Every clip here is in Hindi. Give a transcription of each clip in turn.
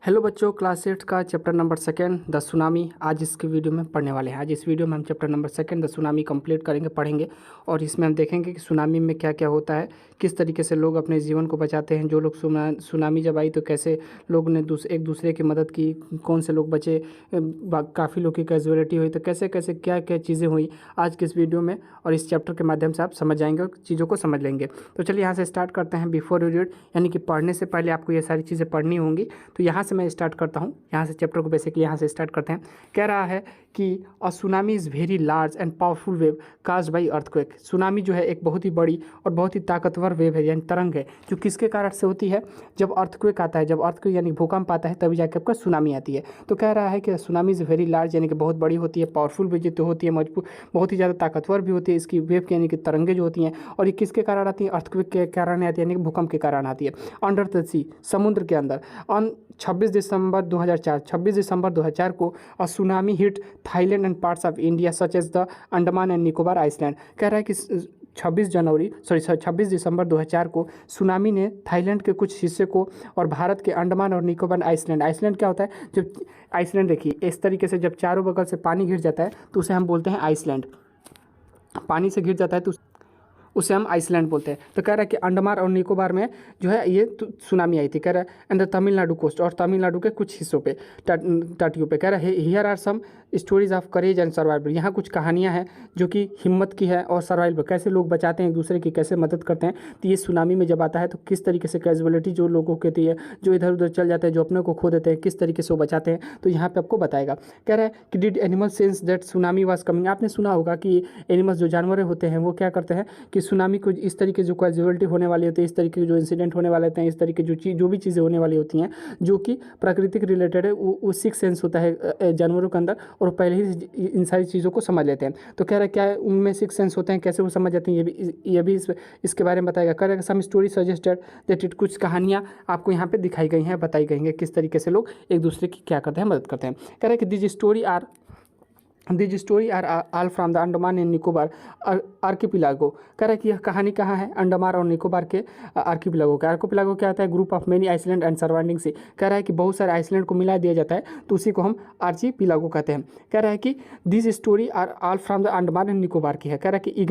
हेलो बच्चों, क्लास 8 का chapter number second the tsunami आज इसके वीडियो में पढ़ने वाले हैं। आज इस वीडियो में हम chapter number second the tsunami complete करेंगे, पढ़ेंगे और इसमें हम देखेंगे कि सुनामी में क्या क्या होता है, किस तरीके से लोग अपने जीवन को बचाते हैं। जो लोग सुनामी जब आई तो कैसे लोग ने एक दूसरे की मदद की, कौन से लोग बचे, काफ़ी लोग की कैजुअलिटी हुई, तो कैसे कैसे क्या क्या चीज़ें हुई आज के इस वीडियो में और इस चैप्टर के माध्यम से आप समझ जाएंगे और चीज़ों को समझ लेंगे। तो चलिए यहाँ से स्टार्ट करते हैं। बिफोर यू रीड, यानी कि पढ़ने से पहले आपको ये सारी चीज़ें पढ़नी होंगी। तो यहाँ से मैं स्टार्ट करता हूँ, यहाँ से चैप्टर को बेसिकली यहाँ से स्टार्ट करते हैं। कह रहा है कि अ tsunami is very large and powerful wave caused by earthquake. Tsunami जो है एक बहुत ही बड़ी और बहुत ही ताकतवर वेव है, यानी तरंग है, जो किसके कारण से होती है? जब अर्थक्वेक आता है, जब अर्थक्वेक यानी भूकंप आता है, तभी जाकर आपका सुनामी आती है। तो कह रहा है कि सुनामी इज़ वेरी लार्ज, यानी कि बहुत बड़ी होती है, पावरफुल भी जो होती है, मजबूत, बहुत ही ज़्यादा ताकतवर भी होती है इसकी वेव की, यानी कि तरंगे जो होती हैं। और ये किसके कारण आती है? अर्थक्वेक के कारण आती है, यानी कि भूकंप के कारण आती है। अंडर द सी, समुद्र के अंदर। ऑन 26 दिसंबर 2004 को a tsunami hit Thailand and parts of India such as the Andaman and Nicobar island. कह रहा है कि 26 दिसंबर 2004 को सुनामी ने थाईलैंड के कुछ हिस्से को और भारत के अंडमान और निकोबार आइसलैंड क्या होता है? जब आइसलैंड देखिए इस तरीके से जब चारों बगल से पानी घिर जाता है तो उसे हम बोलते हैं आइसलैंड। पानी से घिर जाता है तो उसे हम आइसलैंड बोलते हैं। तो कह रहा है कि अंडमान और निकोबार में जो है ये सुनामी आई थी। कह रहा है एंड द तमिलनाडु कोस्ट, और तमिलनाडु के कुछ हिस्सों पे, तटियों पे। कह रहा है here are some stories of courage and survival. यहाँ कुछ कहानियाँ हैं जो कि हिम्मत की है और सर्वाइवल, कैसे लोग बचाते हैं एक दूसरे की, कैसे मदद करते हैं। तो ये सुनामी में जब आता है तो किस तरीके से कैजुअलिटी जो लोगों की होती है, जो इधर उधर चल जाते हैं, जो अपने को खो देते हैं, किस तरीके से वो बचाते हैं, तो यहाँ पे आपको बताएगा। कह रहा है कि did animal sense that tsunami was coming. आपने सुना होगा कि एनिमल्स जो जानवर होते हैं वो क्या करते हैं कि सुनामी को इस तरीके जो कैजुअलिटी होने वाली होती है, इस तरीके के जो इंसिडेंट होने वाले होते हैं, इस तरीके जो भी चीज़ें होने वाली होती हैं जो कि प्राकृतिक रिलेटेड है, वो सिक्स सेंस होता है जानवरों के अंदर, और पहले ही इन सारी चीज़ों को समझ लेते हैं। तो कह रहा है क्या उनमें सिक्स सेंस होते हैं, कैसे वो समझ जाते हैं, ये भी इसके बारे में बताएगा। कह रहा है some story suggested that it, कुछ कहानियाँ आपको यहाँ पे दिखाई गई हैं, बताई गई हैं, किस तरीके से लोग एक दूसरे की क्या करते हैं, मदद करते हैं। कह रहा है कि this story are all from the Andaman and Nicobar archipelago. कह रहा है कि यह कहानी कहाँ है? अंडमान और निकोबार के आर्किपिलागो के। आर्किपिलागो क्या होता है? Group of many island and surviving sea. कह रहा है कि बहुत सारे आइसलैंड को मिला दिया जाता है तो उसी को हम आर्चिपिलागो कहते हैं। कह रहा है कि this story are all from the Andaman and Nicobar की है। कह रहा है कि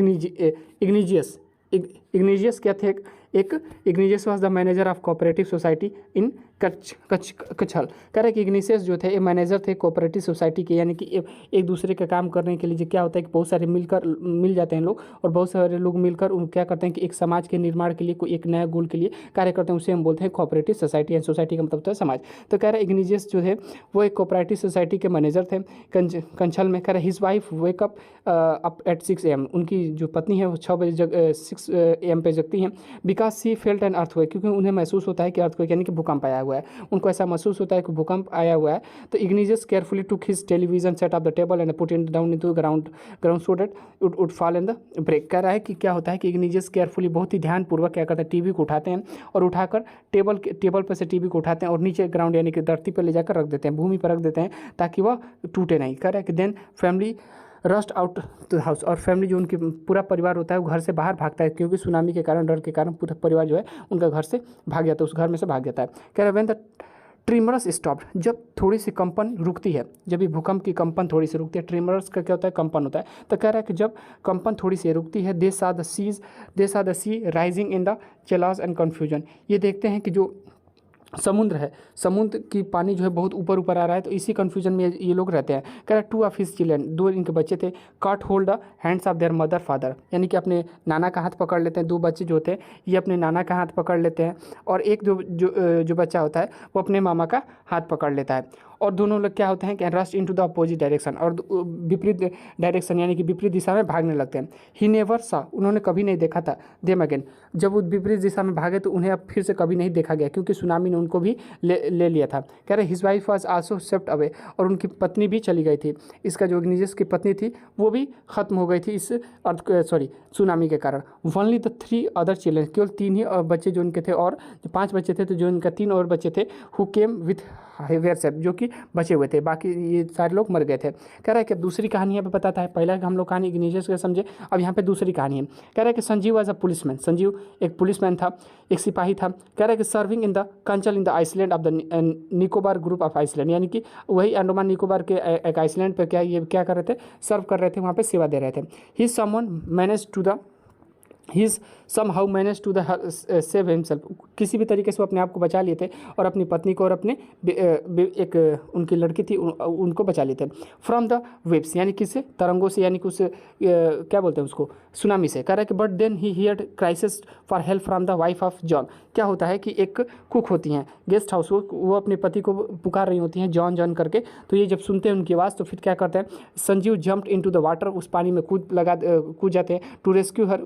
इग्निजियस क्या थे? Ignatius was the manager of cooperative society in Katchal. कह रहे कि इग्निशियस जो थे ये मैनेजर थे कोऑपरेटिव सोसाइटी के, यानी कि एक दूसरे का काम करने के लिए जो क्या होता है कि बहुत सारे मिल जाते हैं लोग, और बहुत सारे लोग मिलकर उन क्या करते हैं कि एक समाज के निर्माण के लिए, कोई एक नया गोल के लिए कार्य करते हैं, उसे हम बोलते हैं कोऑपरेटिव सोसाइटी। एंड सोसाइटी का मतलब होता है समाज। तो कह रहे इग्निशियस जो है वो एक कोऑपरेटिव सोसाइटी के मैनेजर थे कंछल में। कह रहे his wife wake up at 6 AM। उनकी जो पत्नी है वो 6 बजे 6 AM पे जगती हैं। Because C felt an earthquake, क्योंकि उन्हें महसूस होता है कि अर्थक्वेक यानी कि भूकंप आया हुआ है, उनको ऐसा महसूस होता है कि भूकंप आया हुआ है। तो Ignatius carefully took his television set off the table and put it down into ground so that it would fall in the break. कह रहा है कि क्या होता है कि इग्निशियस केयरफुली, बहुत ही ध्यानपूर्वक क्या करते हैं, टीवी को उठाते हैं और उठाकर टेबल पर से टीवी को उठाते हैं और नीचे ग्राउंड यानी कि धरती पर ले जाकर रख देते हैं, भूमि पर रख देते हैं ताकि वह टूटे नहीं। कह रहा है कि then family rushed out to the house, और फैमिली जो उनकी पूरा परिवार होता है वो घर से बाहर भागता है, क्योंकि सुनामी के कारण, डर के कारण पूरा परिवार जो है उनका घर से भाग जाता है, उस घर में से भाग जाता है। कह रहा है व्हेन द ट्रिमरस स्टॉप्ड, जब थोड़ी सी कंपन रुकती है, जब ये भूकंप की कंपन थोड़ी सी रुकती है, ट्रिमरस का क्या होता है? कंपन होता है। तो कह रहा है कि जब कंपन थोड़ी सी रुकती है, they saw the sea rising in the shallows and confusion. ये देखते हैं कि जो समुद्र है, समुद्र की पानी जो है बहुत ऊपर ऊपर आ रहा है, तो इसी कन्फ्यूजन में ये लोग रहते हैं। कह रहा है 2 ऑफ हिज चिल्ड्रन, 2 इनके बच्चे थे, काट hold the hands of their mother father, यानी कि अपने नाना का हाथ पकड़ लेते हैं। 2 बच्चे जो होते हैं ये अपने नाना का हाथ पकड़ लेते हैं, और एक जो बच्चा होता है वो अपने मामा का हाथ पकड़ लेता है, और दोनों लोग क्या होते हैं कि rust into the opposite direction, और विपरीत डायरेक्शन यानी कि विपरीत दिशा में भागने लगते हैं। ही नेवर सा, उन्होंने कभी नहीं देखा था, देम अगेन, जब वो विपरीत दिशा में भागे तो उन्हें अब फिर से कभी नहीं देखा गया, क्योंकि सुनामी ने उनको भी ले लिया था। कह रहे his wife was also swept away, और उनकी पत्नी भी चली गई थी। इसका जो इग्निशियस की पत्नी थी वो भी खत्म हो गई थी इस सुनामी के कारण। ओनली द 3 अदर चिल्ड्रन, केवल 3 ही बच्चे जो उनके थे, और जो 5 बच्चे थे, तो जो इनका 3 और बच्चे थे, who came with were safe, जो कि बचे हुए थे, बाकी ये सारे लोग मर गए थे। कह रहा है कि अब दूसरी कहानी यहाँ पे बताता है, पहला हम लोग कहानी इग्निशियस के समझे, अब यहाँ पे दूसरी कहानी है। कह रहा है कि Sanjeev was a policeman, Sanjeev एक पुलिसमैन था, एक सिपाही था। कह रहा है कि serving in the Katchal in the island of the Nicobar group of island, यानी कि वही अंडमान निकोबार के एक आइसलैंड पे क्या कर रहे थे, सर्व कर रहे थे, वहाँ पे सेवा दे रहे थे। He someone manage to the he is somehow manage to the save himself, किसी भी तरीके से वो अपने आप को बचा लिए थे और अपनी पत्नी को और अपने एक उनकी लड़की थी उनको बचा लिए थे। फ्रॉम द वेव्स, यानी किससे, तरंगों से, यानी कि उस क्या बोलते हैं उसको, सुनामी से। कह रहा है कि but then he heard cries for help from the wife of John. क्या होता है कि एक कुक होती हैं गेस्ट हाउस, वो अपने पति को पुकार रही होती हैं जॉन जॉन करके। तो ये जब सुनते हैं उनकी आवाज़ तो फिर क्या करते हैं, Sanjeev jumped into the water, उस पानी में कूद जाते हैं टू रेस्क्यू हर,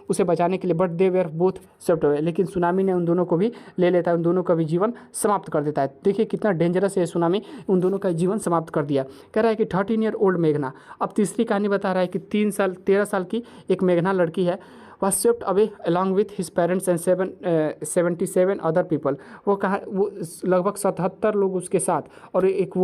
उसे बचाने के लिए। But they were both saved away, लेकिन सुनामी ने उन दोनों को भी ले लेता है, उन दोनों का भी जीवन समाप्त कर देता है। देखिए कितना डेंजरस है सुनामी, उन दोनों का जीवन समाप्त कर दिया। कह रहा है कि 13 ईयर ओल्ड मेघना, अब तीसरी कहानी बता रहा है कि 13 साल की एक मेघना लड़की है, वह swept away along with his parents and 77 other people. वो लगभग 77 लोग उसके साथ, और एक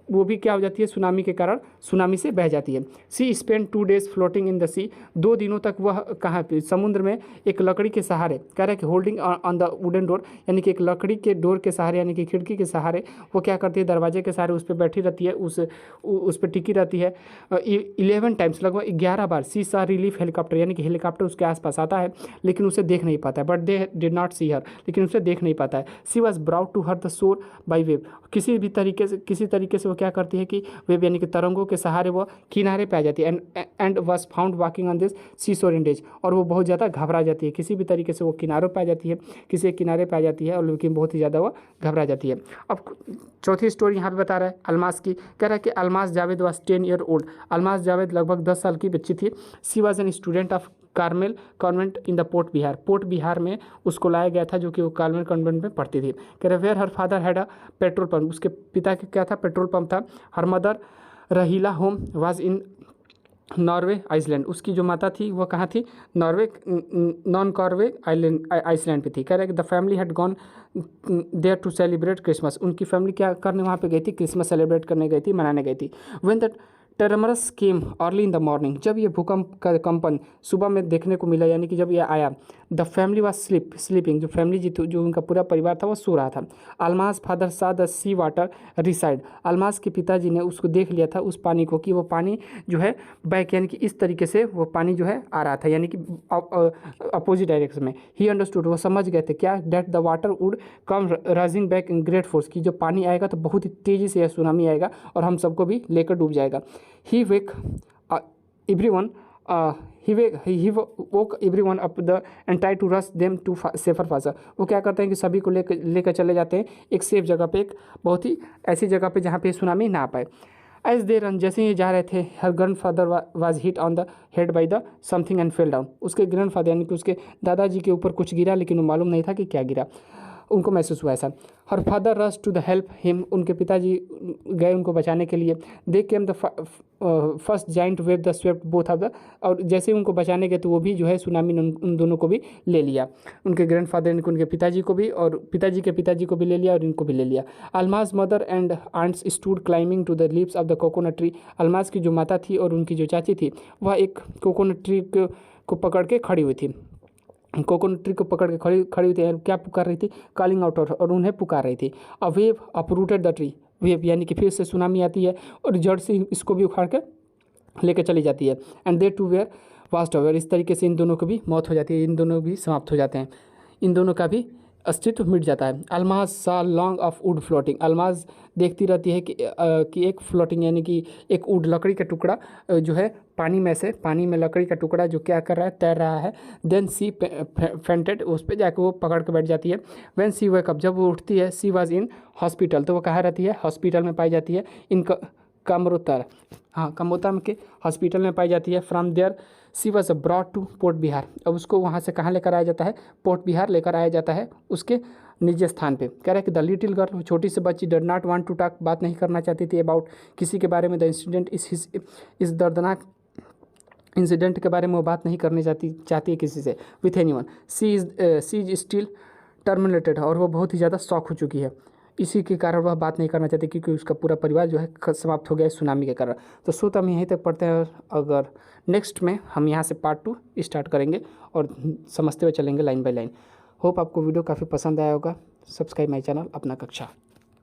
वो भी क्या हो जाती है, सुनामी के कारण सुनामी से बह जाती है। She spend 2 days floating in the sea, 2 दिनों तक वह कहाँ पे, समुद्र में एक लकड़ी के सहारे। कह रहा है कि holding on the wooden door, यानी कि एक लकड़ी के डोर के सहारे, यानी कि खिड़की के सहारे वो क्या करती है, दरवाजे के सहारे उस पर बैठी रहती है, उस पर टिकी रहती है। 11 टाइम्स, लगभग 11 बार सी सा रिलीफ हेलीकॉप्टर, यानी कि हेलीकॉप्टर उसके आसपास आता है लेकिन उसे देख नहीं पाता है। But they did not see her, लेकिन उसे देख नहीं पाता है। She was brought to her the shore by wave, किसी तरीके से वो क्या करती है कि वेव यानी कि तरंगों के सहारे वो किनारे पे आ जाती है। And was found walking on this sea shore in days, और वो बहुत ज़्यादा घबरा जाती है, किसी भी तरीके से वो किनारों पे आ जाती है, किसी एक किनारे पे आ जाती है, और लेकिन बहुत ही ज़्यादा वो घबरा जाती है। अब चौथी स्टोरी यहाँ पे बता रहा है अलमास की। कह रहा है कि Almas Javed was 10 year old, Almas Javed लगभग 10 साल की बच्ची थी। She was an student of Carmel convent in the Port Blair में उसको लाया गया था, जो कि वो कार्मेल कॉन्वेंट में पढ़ती थी। कह रहे where her father had a petrol pump, उसके पिता के क्या था, पेट्रोल पंप था। Her mother Rahila home was in Norway island, उसकी जो माता थी वो कहाँ थी, नॉन कॉर्वे आइसलैंड पे थी। कह रहे कि the family had gone there to celebrate Christmas, उनकी फैमिली क्या करने वहाँ पे गई थी, क्रिसमस सेलिब्रेट करने गई थी, मनाने गई थी। When the tremors came early in the morning, जब ये भूकंप का कंपन सुबह में देखने को मिला, यानी कि जब ये आया, द फैमिली वाज स्लीपिंग, जो फैमिली जो उनका पूरा परिवार था वो सो रहा था। Almas father saw the sea water recede, Almas के पिताजी ने उसको देख लिया था उस पानी को, कि वो पानी जो है बैक, यानी कि इस तरीके से वो पानी जो है आ रहा था, यानी कि अपोजिट डायरेक्शन में। ही अंडरस्टूड, वो समझ गए थे क्या, that the water would come rising back in great force, की जो पानी आएगा तो बहुत ही तेज़ी से यह सुनामी आएगा और हम सबको भी लेकर डूब जाएगा। ही वेक everyone he woke everyone up the and tried to rush them to safer faster, वो क्या करते हैं कि सभी को लेकर चले जाते हैं एक सेफ जगह पे, एक बहुत ही ऐसी जगह पे जहाँ पे सुनामी ना आ पाए। एज दे रन, जैसे ही जा रहे थे, her grand father was hit on the head by the something and fell down, उसके ग्रैंड फादर यानी कि उसके दादाजी के ऊपर कुछ गिरा, लेकिन वो मालूम नहीं था कि क्या गिरा, उनको महसूस हुआ ऐसा। Her father rush to the help him, उनके पिताजी गए उनको बचाने के लिए। They came the first giant wave the swept both of the, और जैसे ही उनको बचाने गए तो वो भी जो है सुनामी ने उन दोनों को भी ले लिया, उनके ग्रैंडफादर ने उनके पिताजी को भी, और पिताजी के पिताजी को भी ले लिया, और इनको भी ले लिया। Almas mother and aunts stood climbing to the leaves of the coconut tree, Almas की जो माता थी और उनकी जो चाची थी वह एक कोकोनट ट्री को पकड़ के खड़ी हुई थी, कोकोनट ट्री को पकड़ के खड़ी हुई थी, क्या पुकार रही थी, कॉलिंग आउट, और उन्हें पुकार रही थी। A wave uprooted the tree, wave यानी कि फिर से सुनामी आती है और जड़ से इसको भी उखाड़ के लेकर चली जाती है। And they too were washed over, इस तरीके से इन दोनों को भी मौत हो जाती है, इन दोनों भी समाप्त हो जाते हैं, इन दोनों का भी अस्तित्व मिट जाता है। अलमास सा long off would floating, Almas देखती रहती है कि एक फ्लोटिंग यानी कि एक वुड लकड़ी का टुकड़ा जो है पानी में लकड़ी का टुकड़ा जो क्या कर रहा है, तैर रहा है। देन सी फेंटेड, उस पर जाकर वो पकड़ के बैठ जाती है। व्हेन सी वेक अप, जब वो उठती है, सी वाज इन हॉस्पिटल, तो वो कहाँ रहती है, हॉस्पिटल में पाई जाती है। इन कमरोतर, हाँ कमोता के हॉस्पिटल में पाई जाती है। From there she was brought to Port Blair, अब उसको वहाँ से कहाँ लेकर आया जाता है, पोर्ट बिहार लेकर आया जाता है उसके निज स्थान पे। कह रहा है कि द लिटिल गर्ल, छोटी सी बच्ची, डर नॉट वांट टू टॉक, बात नहीं करना चाहती थी, अबाउट किसी के बारे में, द इंसिडेंट इस दर्दनाक इंसिडेंट के बारे में वो बात नहीं करनी चाहती है किसी से, with anyone. She is still terminated, और वो बहुत ही ज़्यादा शॉक हो चुकी है। इसी के कारण वह बात नहीं करना चाहती, क्योंकि उसका पूरा परिवार जो है समाप्त हो गया है सुनामी के कारण। तो सो हम यहीं तक पढ़ते हैं, अगर नेक्स्ट में हम यहाँ से पार्ट 2 स्टार्ट करेंगे और समझते हुए चलेंगे लाइन बाय लाइन। होप आपको वीडियो काफ़ी पसंद आया होगा। सब्सक्राइब माई चैनल अपना कक्षा।